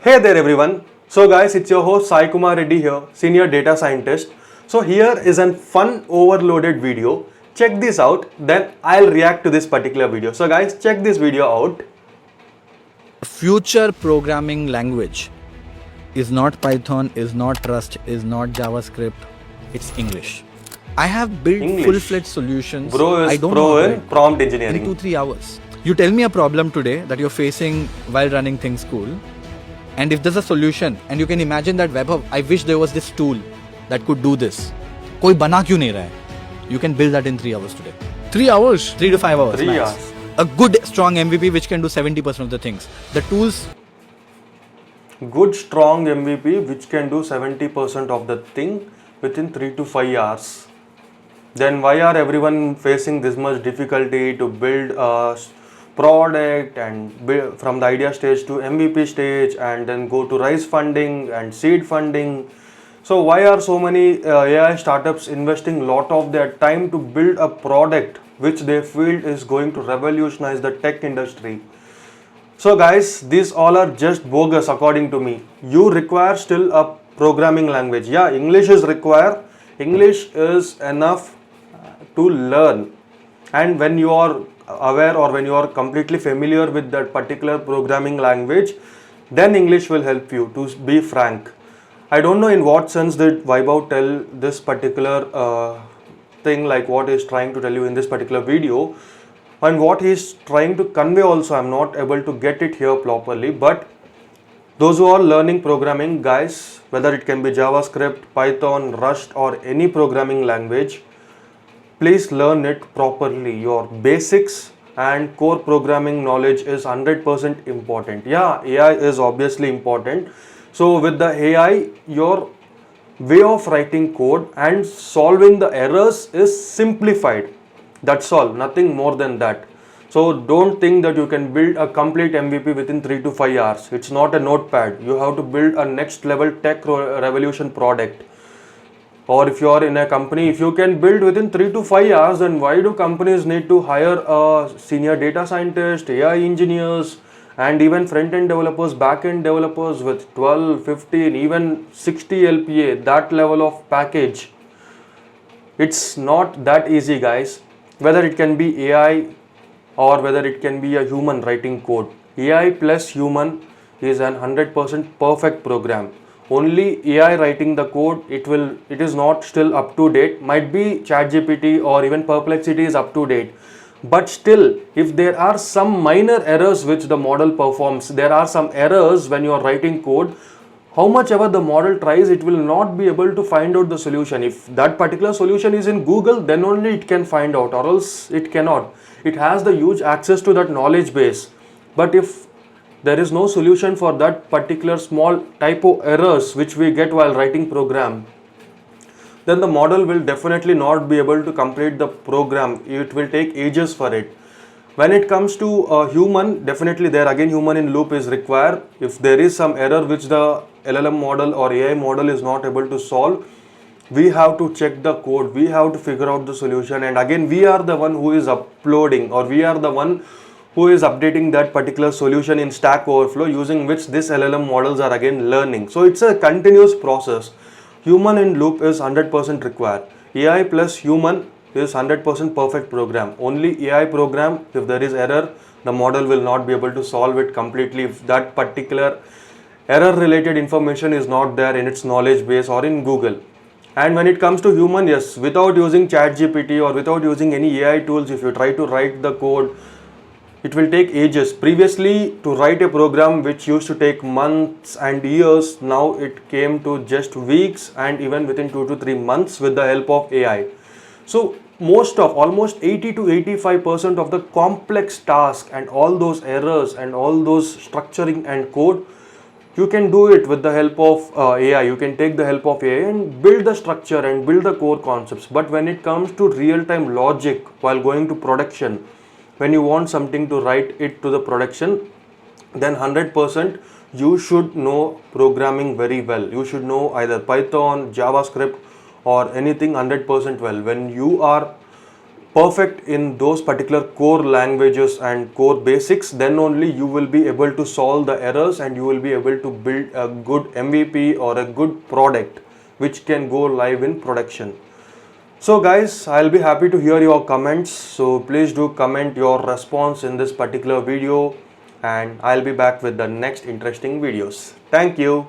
Hey there everyone. So guys, it's your host Sai Kumar Reddy here, Senior Data Scientist. So here is a fun overloaded video. Check this out, then I'll react to this particular video. So guys, check this video out. Future programming language is not Python, is not Rust, is not JavaScript, it's English. I have built English. full-fledged solutions. Bro is I don't pro know in prompt engineering. in 2-3 hours. You tell me a problem today that you're facing while running things cool, and if there's a solution, and you can imagine that, Vaibhav, I wish there was this tool that could do this. Koi bana kyun nahi raha hai? You can build that in 3 hours today. 3 hours? 3 to 5 hours. 3 max. hours. A good strong MVP which can do 70% of the things. The tools. Good strong MVP which can do 70% of the thing within 3 to 5 hours. Then why are everyone facing this much difficulty to build a product and build from the idea stage to MVP stage and then go to rise funding and seed funding? So why are so many AI startups investing a lot of their time to build a product which they feel is going to revolutionize the tech industry? So guys, these all are just bogus according to me. You require still a programming language. Yeah, English is required. English is enough to learn. And when you are aware or when you are completely familiar with that particular programming language, then English will help you, to be frank. I don't know in what sense did Vaibhav tell this particular thing, like what he's trying to tell you in this particular video, and what he's trying to convey also. I'm not able to get it here properly, but those who are learning programming, guys, whether it can be JavaScript, Python, Rust or any programming language, please learn it properly. Your basics and core programming knowledge is 100% important. Yeah, AI is obviously important. So with the AI, your way of writing code and solving the errors is simplified. That's all, nothing more than that. So don't think that you can build a complete MVP within 3 to 5 hours. It's not a notepad. You have to build a next level tech revolution product. Or if you are in a company, if you can build within 3 to 5 hours, then why do companies need to hire a senior data scientist, AI engineers, and even front-end developers, back-end developers with 12, 15, even 60 LPA, that level of package? It's not that easy, guys. Whether it can be AI or whether it can be a human writing code. AI plus human is an 100% perfect program. Only AI writing the code, it is not still up to date. Might be ChatGPT or even Perplexity is up to date. But still, if there are some minor errors which the model performs, there are some errors when you are writing code, how much ever the model tries, it will not be able to find out the solution. If that particular solution is in Google, then only it can find out, or else it cannot. It has the huge access to that knowledge base. But if there is no solution for that particular small typo errors which we get while writing program, then the model will definitely not be able to complete the program. It will take ages for it. When it comes to a human, definitely there again human in loop is required. If there is some error which the LLM model or AI model is not able to solve, we have to check the code, we have to figure out the solution, and again we are the one who is uploading, or we are the one who is updating that particular solution in Stack Overflow, using which this LLM models are again learning. So it's a continuous process. Human in loop is 100% required. AI plus human is 100% perfect program. Only AI program, if there is error, the model will not be able to solve it completely if that particular error related information is not there in its knowledge base or in Google. And when it comes to human, yes, without using ChatGPT or without using any AI tools, if you try to write the code, it will take ages. Previously, to write a program which used to take months and years, now it came to just weeks and even within 2 to 3 months with the help of AI. So almost 80 to 85% of the complex tasks and all those errors and all those structuring and code, you can do it with the help of AI. You can take the help of AI and build the structure and build the core concepts. But when it comes to real-time logic while going to production, when you want something to write it to the production, then 100% you should know programming very well. You should know either Python, JavaScript or anything 100% well. When you are perfect in those particular core languages and core basics, then only you will be able to solve the errors and you will be able to build a good MVP or a good product which can go live in production. So guys, I'll be happy to hear your comments. So please do comment your response in this particular video, and I'll be back with the next interesting videos. Thank you.